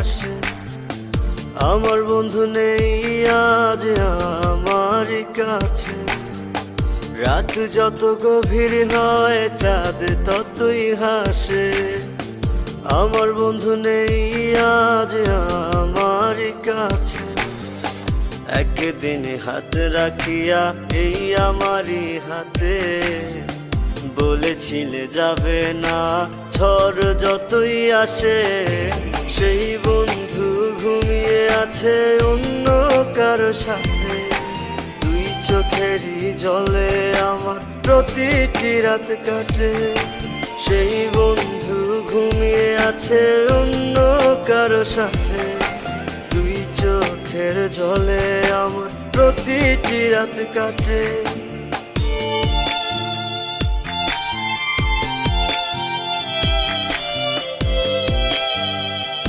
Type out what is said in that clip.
হাসে। আমার বন্ধু নেই আজ আমার কাছে, রাত যত গভীর হয় চাঁদ ততই হাসে। আমার বন্ধু নেই আজ আমার কাছে, একদিন হাত রাখিয়া এই আমারই হাতে বলেছিলে যাবে না ঝড় যতই আসে। সেই বন্ধু ঘুমিয়ে আছে অন্য কারো সাথে, দুই চোখেরই জলে আমার প্রতিটি রাত কাটে। সেই বন্ধু ঘুমিয়ে আছে অন্য কারো সাথে, দুই চোখের জলে আমার প্রতিটি রাত কাটে।